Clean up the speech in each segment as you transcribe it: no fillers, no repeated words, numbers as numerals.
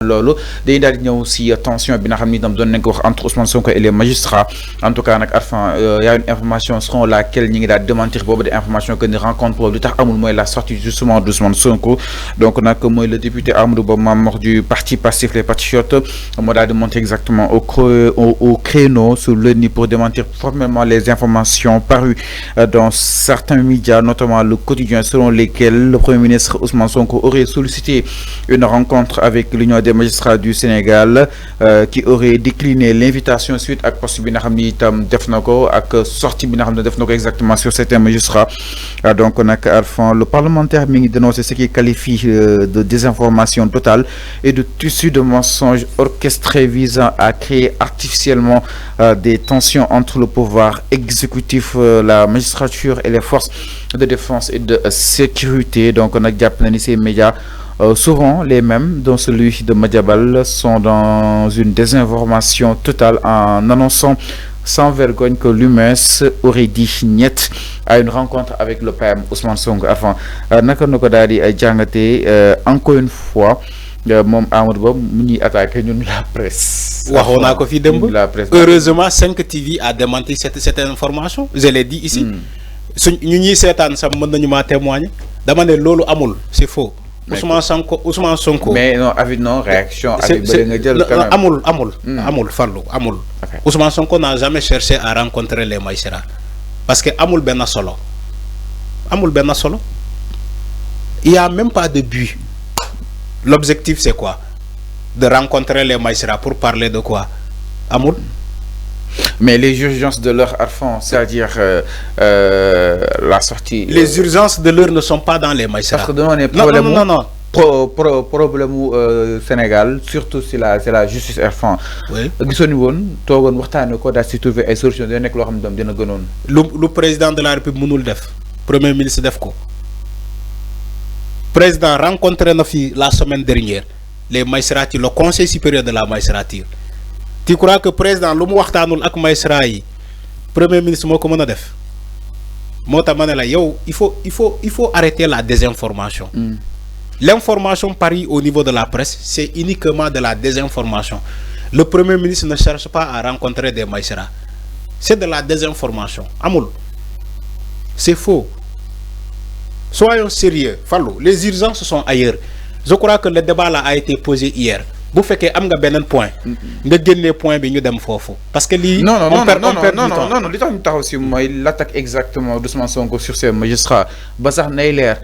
loolu dañuy daal di ñëw si tension bi nga xam ni itam doon nañ ko wax entre Ousmane Sonko et les magistrats en tout cas nag Arfan y a une information selon laquelle ñi ngi daal démentir boobu de information que ni rencontre boobu li tax amul mooy la sortie justement d'Ousmane Sonko donc nag mooy le député Amadou Ba Mamor du parti Pastef les Patriotes moo daal di monter exactement au créneau sur le nid pour démentir formellement les informations parues dans certains médias notamment le quotidien selon lesquels le Premier ministre Ousmane Sonko aurait sollicité une rencontre avec l'Union des magistrats du Sénégal qui aurait décliné l'invitation suite à poste bi nga xam ni itam def na ko ak sortie bi nga xam ne def na ko exactement sur certains magistrats donc nag Arfan le parlementaire mi ngi dénoncé ce qui qualifie de désinformation totale et de tissu de mensonges orchestrés visant à créer artificiellement des tensions entre le pouvoir exécutif, la magistrature et les forces de défense et de sécurité. Donc on a déjà ces médias souvent les mêmes, dont celui de Madiabal, sont dans une désinformation totale en annonçant sans vergogne que l'UMS aurait dit niet à une rencontre avec le PM Ousmane Sonko. Enfin, naka na ko daal di jàngatee encore une fois moom Amadou Ba mu ñuy attaqué ñun la presse. waxoon naa ko fii démb heureusement 5 TV a démenti cette information. Je l'ai dit ici. suñ ñu ñuy seetaan sax mën nañu maa témoigner dama ne loolu amul c'est faux. Ousmane Sonko. mais non avis non réaction. amul Fallou amul. Ousmane Sonko n'a jamais cherché à rencontrer les magistrats parce que amul benn solo. Il y a même pas de but. L'objectif c'est quoi? De rencontrer les magistrats pour parler de quoi? Amul. Mais les urgences de l'heure Arfan, c'est-à-dire la sortie. Les urgences de l'heure ne sont pas dans les magistrats. Parce que on est problème au Sénégal, surtout c'est la justice Arfan. Oui. Le président de la République mënul def. Premier ministre def ko. Président rencontré na fi la semaine dernière les magistrats, le conseil supérieur de la magistrature. Tu crois que président lu mu waxtaanul ak magistrat yi premier ministre moo ko mën a def moo tax ma ne la yow il faut arrêter la désinformation. L'information parie au niveau de la presse c'est uniquement de la désinformation. Le premier ministre ne cherche pas à rencontrer des magistrats, c'est de la désinformation. Amul, c'est faux. Soyons sérieux, Fallou, les urgences sont ailleurs. Je crois que le débat là a été posé hier. Vous faites que am nga benen point nga génné point bi ñu dem fofu parce que li non li tax ñu taxaw ci moy l'attaque exactement d'Ousmane Sonko sur ces magistrats ba sax nay leer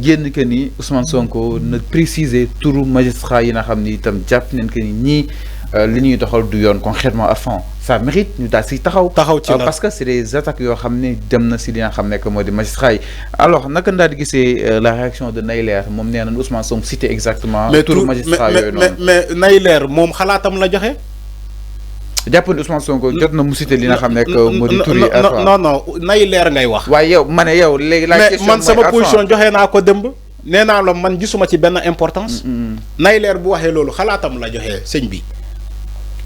génn que ni Ousmane Sonko ne préciser turu magistrat yi nga xamni itam japp nañ que ni ñi li ñuy doxal du yoon concrètement à fond ça mérite ñu daal si taxaw ci parce que c'est des attaques yoo xam ne dem na si li nga xam ne que moo di magistrat yi alors naka ndaa di gisee la réaction de Nayler moom nee na Ousmane Sonko cité exactement turu magistrat yooyu noonu mais Nayler moom xalaatam la joxe jàpp ne Ousmane Sonko jot na mu cité li nga xam ne que moo di tur yi non Nayler ngay wax waaye yow ma ne yow léegi la question man sama position joxe naa ko dëmb nee naa la man gisuma ci benn importance Nayler bu waxee loolu xalaatam la joxe sëñ bi.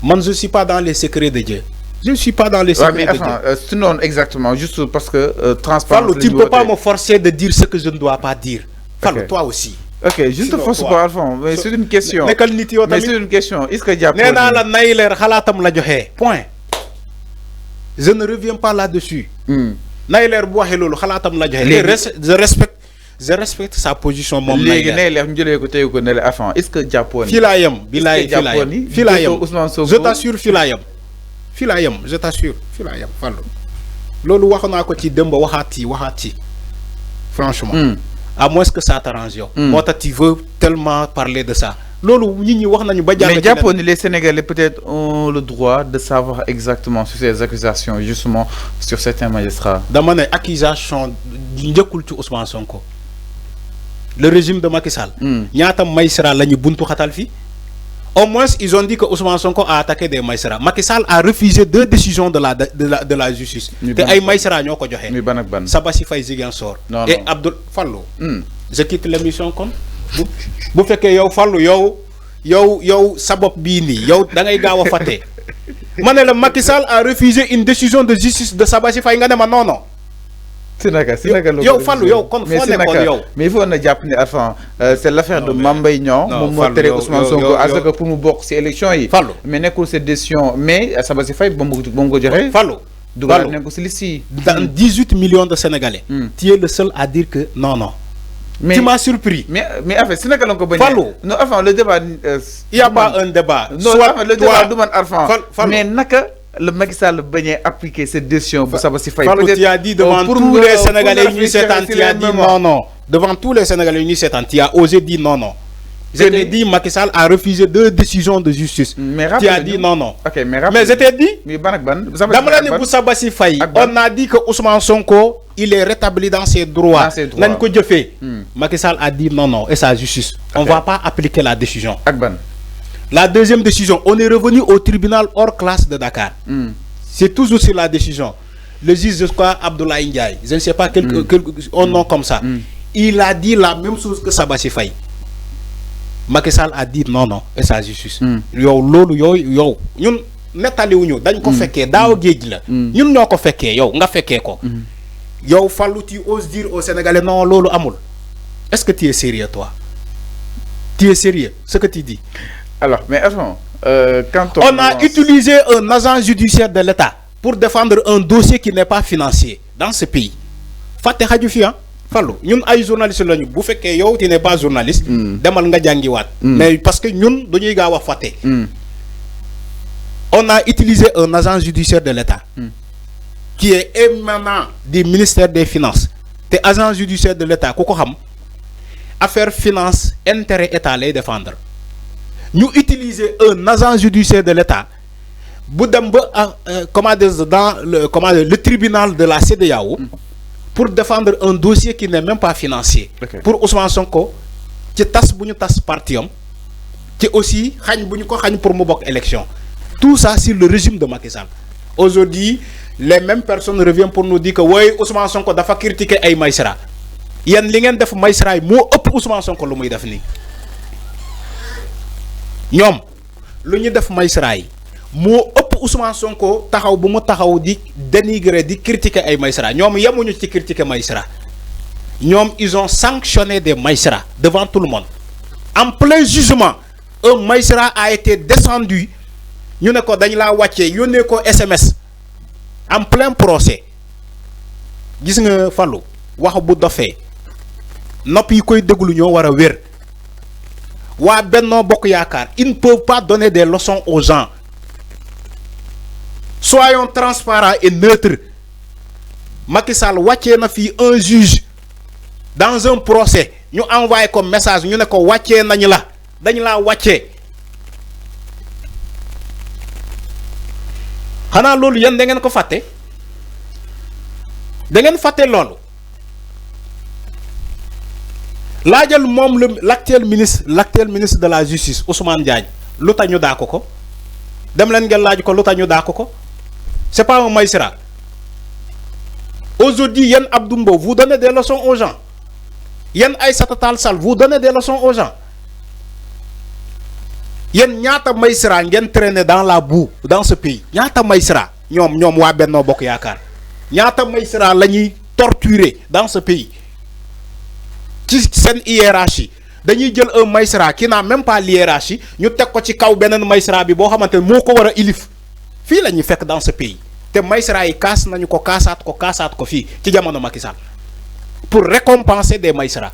Moi, je ne suis pas dans les secrets de Dieu. Je ne suis pas dans les secrets de Dieu. Sinon, exactement, juste parce que transparent. Fallo, tu ne peux pas me forcer de dire ce que je ne dois pas dire. Fallo, toi aussi. Ok, je ne te force pas, Alphonse, mais c'est une question. Mais c'est une question. Est-ce que Diaponi... Point. Je ne reviens pas là-dessus. Nailer Bouahelolo, Khalatam la je respecte sa position. Est-ce que Diaponi... Filayam. Je t'assure, Filayam. Je t'assure. Fallo. Lolo waxna ko ci demba waxati. Franchement. À moins que ça t'arrange. Moi, tu veux tellement parler de ça. Mais Japon, les Sénégalais peut-être ont le droit de savoir exactement sur ces accusations, justement sur certains magistrats. Dans mon accusation, Ousmane Sonko. Le régime de Macky Sall. Ñaata magistrat lañu buntu xatal fi. Au moins, ils ont dit que Ousmane Sonko a attaqué des magistrats. Macky Sall a refusé 2 décisions de la justice. Et ay magistrats ñoko joxé. Sabassi Faye Ziguinchor et Abdoul Fallo. Je quitte l'émission comme bu fekkee yow Fallu yow sabop bii nii yow da ngay gaaw a fàtte ma ne la Macky Sall a refusé une décision de justice de Sabassi Faye nga ne ma non yow Fallou yow kon foo nekkoon yow. mais il faut na jàpp ne enfin c'est l'affaire de Mame Mbaye Niang moom moo tere Ousmane Sonko à ce que pour mu bokk ci élection yi. Fallou mais nekkul cette décision mais Sabassy Faye ba mu ko joxee. Fallou dugal nañ ko ci liste yi. Dans 18 millions de Sénégalais. Tu es le seul à dire que non. Mais tu m'as surpris. Mais en fait, c'est pas qu'on peut Fallou. Non, enfin, le débat. Il n'y a pas un débat. Non, soit le débat demande Arfan. Mais naka le Macky Sall bañ appliquer cette décision pour savoir si Fallou, tu as dit devant tous les Sénégalais unis cette année, tu as dit non. Devant tous les Sénégalais unis cette année, tu as osé dire non. Je t'ai dit, Macky Sall a refusé 2 décisions de justice. Tu as dit non. Ok, mais je t'ai dit, dans Sabassy Faye, on a dit que Ousmane Sonko, il est rétabli dans ses droits. Macky Sall a dit non, et sa justice. On ne va pas appliquer la décision. La deuxième décision, on est revenu au tribunal hors classe de Dakar. C'est toujours sur la décision. Le juge de quoi, Abdoulaye Ndiaye, je ne sais pas un nom comme ça. Il a dit la même chose que Sabassy Faye. Macky Sall a dit non et sa justice. Yow ñun netali wuñu dañ ko féké daaw geej la. Ñun ñoko féké yow nga féké ko. Yow Fallou tu oses dire aux Sénégalais non lolu amul. Est-ce que tu es sérieux toi? Tu es sérieux ce que tu dis? Alors mais avant quand on a utilisé un agent judiciaire de l'État pour défendre un dossier qui n'est pas financier dans ce pays. Faté xaju fi hein? Fallou ñun ay journaliste lañu bu fekkee yow tu n'es pas journaliste. Demal nga jàngiwaat. Mais parce que ñun dañuy gaaw a fàtte. On a utilisé un agent judiciaire de l'État qui est émanant du ministère des Finances. Te agent judiciaire de l'État ku ko xam affaire finance intérêt état lay défendre. Ñu utiliser un agent judiciaire de l'État bu dem ba dans le tribunal de la CEDEAO. Pour défendre un dossier qui n'est même pas financier. Pour Ousmane Sonko, qui tas buñu tas partium, qui aussi xagn buñu ko xagn pour mu bok élection. Tout ça sur le régime de Macky Sall. Aujourd'hui, les mêmes personnes reviennent pour nous dire que oui, Ousmane Sonko dafa critiquer ay Maïsra. Yeen li ngeen def Maïsra mo ëpp Ousmane Sonko lu muy def ni. Ñom lu ñu def Maïsra mo ëpp Ousmane Sonko taxaw bu mu taxaw di dénigrer di critiquer ay Maïsra ñom yamuñu ci critiquer Maïsra ñom ils ont sanctionné des Maïsra devant tout le monde en plein jugement un Maïsra a été descendu ñu ne ko dañ la wàccee yónnee ko SMS en plein procès gis nga Fallou wax bu dofee nopp yi koy déglu ñoo war a wér waa Benno Bokk Yaakaar ils ne peuvent pas donner des leçons aux gens. Soyons transparents et neutres. Macky Sall wàccee na fi un juge dans un procès ñu envoyé comme message ñu ne ko wàccee nañ la dañ laa wàccee xanaa loolu yéen da ngeen ko fàtte da ngeen fàtte loolu laajal moom l'actuel ministre de la justice Ousmane Diagne lu tax ñu daa ko dem leen ngeen laaj ko lu tax ñu daa ko c'est pas un Maïsra. Aujourd'hui, Yann Abdoumbo, vous donnez des leçons aux gens. Yann Aïssata Tall Sall, vous donnez des leçons aux gens. Yann Nyata Maïsra, ngeen traîner dans la boue dans ce pays. Nyata Maïsra, ñom wa Benno Bokk Yaakaar. Nyata Maïsra lañuy torturer dans ce pays. Ci sen hiérarchie. Dañuy jël un Maïsra qui n'a même pas l'hiérarchie, ñu tek ko ci kaw benen Maïsra bi bo xamantene moko wara ilif. Fi lañuy fekk dans ce pays. Te Maïsra yi kaas nañu ko kaasaat ko fii ci jamono Macky Sall pour récompenser des Maïsra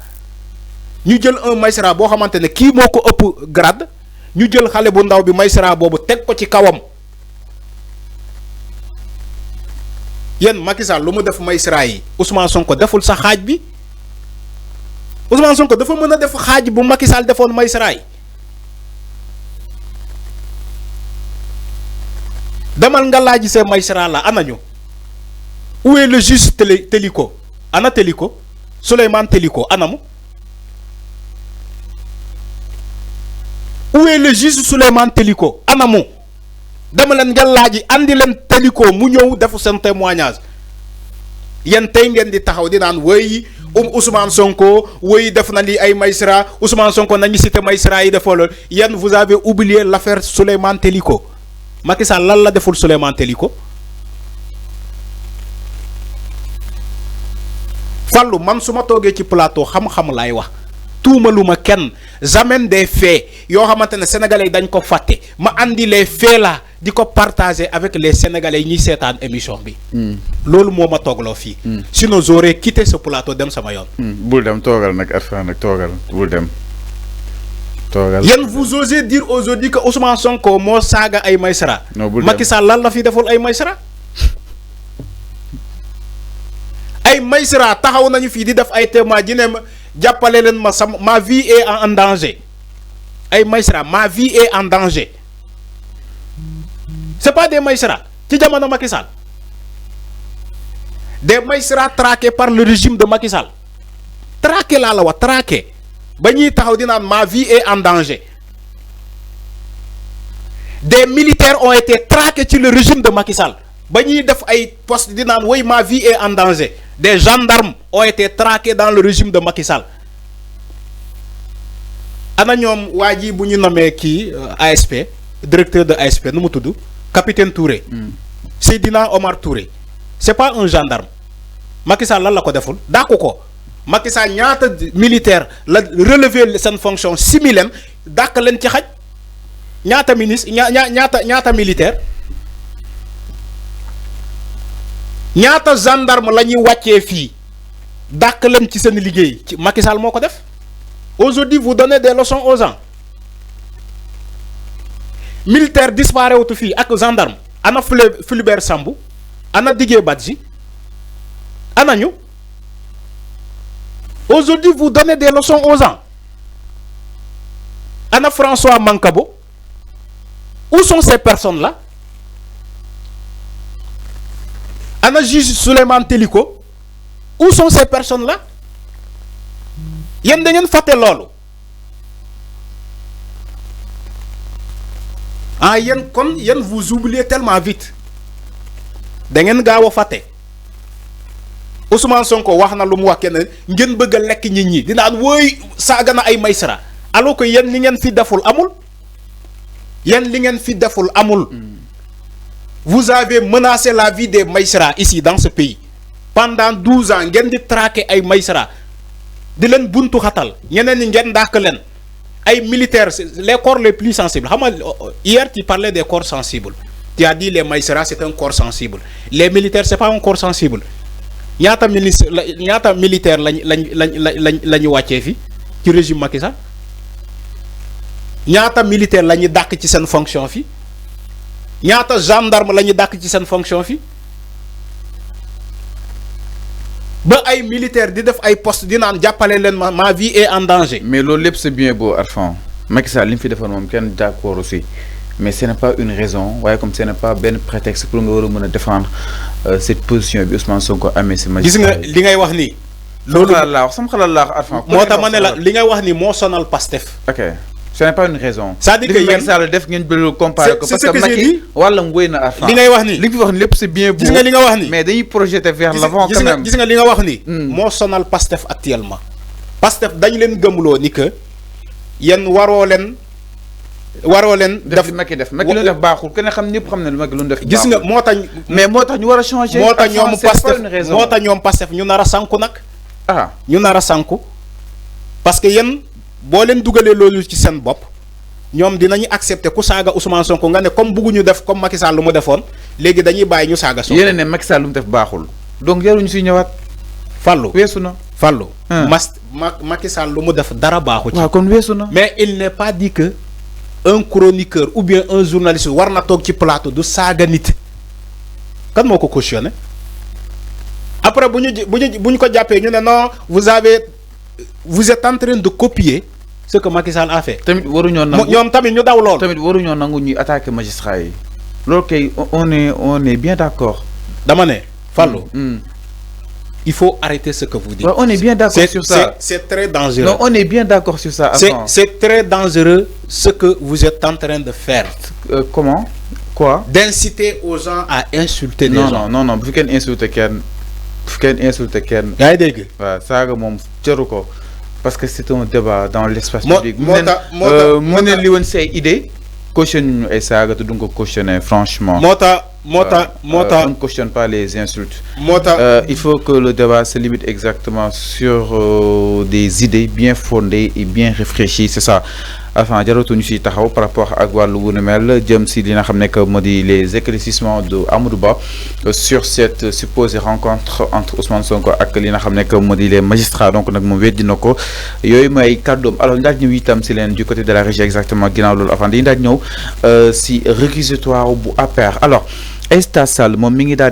ñu jël un Maïsra boo xamante ne kii moo ko ëpp grade ñu jël xale bu ndaw bi Maïsra boobu teg ko ci kawam yéen Macky Sall lu mu def Maïsra yi Ousmane Sonko deful sa xaaj bi Ousmane Sonko dafa mën a def xaaj bu Macky Sall defoon Maïsra yi demal nga laaji see Maïsra la anañu où est le juge Téliko ana Téliko Souleymane Téliko anamu où est le juge Souleymane Téliko anamu dama leen nga laaji andi leen Téliko mu ñëw defu seen témoignage yéen tey ngeen di taxaw di naan wéy Ousmane Sonko wéy def na li ay Maïsra Ousmane Sonko nañu cité Maïsra yi defoo loolu yéen vous avez oublié l'affaire Souleymane Téliko Macky Sall lan la deful Souleymane Téliko Fallou man suma toogee ci plateau xam-xam laay wax tuumaluma kenn j'amène des faits yoo xamante ne sénégalais dañ ko fàtte ma andi les faits là di ko partager avec les sénégalais yi ñuy seetaan émission bi. loolu moo ma toogloo fii. sinon j'aurais quitté ce plateau dem sama yoon. bul dem toogal nag Arfan nag toogal bul dem. yéen vous osez dire aujourd'hui que Ousmane Sonko moo saaga ay Maïsara. non bul dem Macky Sall lan la fi deful ay Maïsara. ay Maïsara taxaw nañu fii di def ay témoins di ne ma jàppale leen ma sama ma vie est en danger ay Maïsara ma vie est en danger c'est pas des Maïsara ci jamono Macky Sall des Maïsara traqués par le régime de Macky Sall traqué laa la wax traqué ba ñuy taxaw di naan ma vie est en danger des militaires ont été traqués ci le régime de Macky Sall ba ñuy def ay poste di naan woy ma vie est en danger. Des gendarmes ont été traqués dans le régime de Macky Sall. ana ñoom waa ji bu ñu nommé kii ASP directeur de ASP nu mu tudd capitaine Touré. Seydina Omar Touré. c'est pas un gendarme. Macky Sall lan la ko deful dàqu ko Macky Sall ñaata militaire la relever seen fonction similaire dàq leen ci xaj ñaata ministre ñaata militaire. ñaata gendarme la ñuy wàccee fii dàq leen ci seen liggéey ci Macky Sall moo ko def aujourd'hui vous donnez des leçons aux gens militaire disparaît wutu fii ak gendarme ana Fulbert Sambou ana Didier Badji ana ñu aujourd'hui vous donnez des leçons aux gens ana François Mancabou où sont ces personnes là. Ana juge Souleymane Teliko où sont ces personnes là yéen da ngeen fàtte loolu ah yéen kon yéen vous oubliez tellement vite da ngeen gaaw a fàtte Ousmane Sonko wax na lu mu wax kenn ngeen bëgg a lekk nit ñi dinaan wooy saaga na ay Maïsara alors que yéen li ngeen fi deful amul yéen li ngeen fi deful amul. Vous avez menacé la vie des Maïsara ici dans ce pays pendant 12 ans ngeen di traquer ay Maïsara di leen buntu xatal ñeneen ñi ngeen dàq leen ay militaires les corps les plus sensibles xam nga hier tu parlais des corps sensibles tu as dit les Maïsara c'est un corps sensible les militaires c'est pas un corps sensible ñaata ministre ñaata militaire lañu wàccee fi ci régime Macky Sall ñaata militaire la ñu dàq ci seen fonction fi ñaata gendarme la ñu dàq ci seen fonction fi ba ay militaire di def ay poste di naan jàppale leen ma vie est en danger. mais loolu lépp c'est bien beau Arfan Macky Sall li mu fi defoon moom kenn d'accord aussi mais ce n'est pas une raison waaye comme ce n'est pas benn prétexte pour nga war a mën a défendre cette position bi Ousmane Sonko amee si magistrat. gis nga li ngay wax nii. loolu sama xalaat laa wax Arfan. moo tax ma ne la li ngay wax nii moo sonal Pastef. ok. Ce n'est pas une raison. C'est-à-dire que Macky Sall def ngeen bëgg comparer ko parce que Macky wàllam wéy na Arfan. li ngay wax ni li nga fi wax ni lépp c'est bien beau. gis nga li nga wax ni mais dañuy projeter vers l'avant quand même. gis nga li nga wax ni moo sonal Pastef actuellement. Pastef dañu leen gëmloo ni que yéen waroo leen def li Macky def Macky lu def baaxul kenn xam ñëpp xam ne lu Macky lu def. gis nga moo tax mais moo tax ñu war a changer. moo tax ñoom Pastef ñu nar a sànku nag. ah ñu nar a sànku parce que yéen boo leen dugalee loolu ci seen bopp. ñoom dinañu accepter ku saaga Ousmane Sonko nga ne comme bëgguñu def comme Macky Sall lu mu defoon léegi dañuy bàyyi ñu saaga Sonko. yéen ne Macky Sall lu mu def baaxul donc yaruñu si ñëwaat. Fallou weesu na. Fallou. Macky Sall lu mu def dara baaxu ci. waaw kon weesu na. mais il n'est pas dit que un chroniqueur ou bien un journaliste war na toog ci plateau du saaga nit. kan moo ko cautionné après bu ñu ko jàppee ñu ne non vous êtes en train de copier. ce que Macky Sall a fait. tamit waruñoo nangu ñoom tamit ñu daw lool. tamit waruñoo nangu ñuy attaquer magistrat yi. loolu kay on est bien d'accord. dama ne Fallou. il faut arrêter ce que vous dites. Ouais, on est bien d'accord sur ça. C'est très dangereux. Non, on est bien d'accord sur ça. C'est très dangereux ce que vous êtes en train de faire. Comment? Quoi? D'inciter aux gens à insulter les gens. Non, bu kenn insulter kenn. Bu kenn insulter kenn. yaa ngi dégg. waaw saaga moom jaru ko. Parce que c'est un débat dans l'espace public. moo ne li woon say idée cautionné ñu ay saaga te du nga ko cautionné franchement. moo tax on ne cautionne pas les insultes. Il faut que le débat se limite exactement sur des idées bien fondées et bien réfléchies, c'est ça. Enfin, jaratuñu ci taxaw par rapport ak wàllu wu mel jëm si li nga xam ne que moo di les éclaircissements de Amadou Ba sur cette supposée rencontre entre Ousmane Sonko ak li nga xam ne que moo di les magistrats donc nag moom weddi na ko yooyu mooy kàddoom. Alors ñu daal ñëw itam si leen du côté de la régie exactement ginnaaw loolu avant dañu daal ñëw si réquisitoire bu APR. Alors Aïssata Sall moom mi ngi daal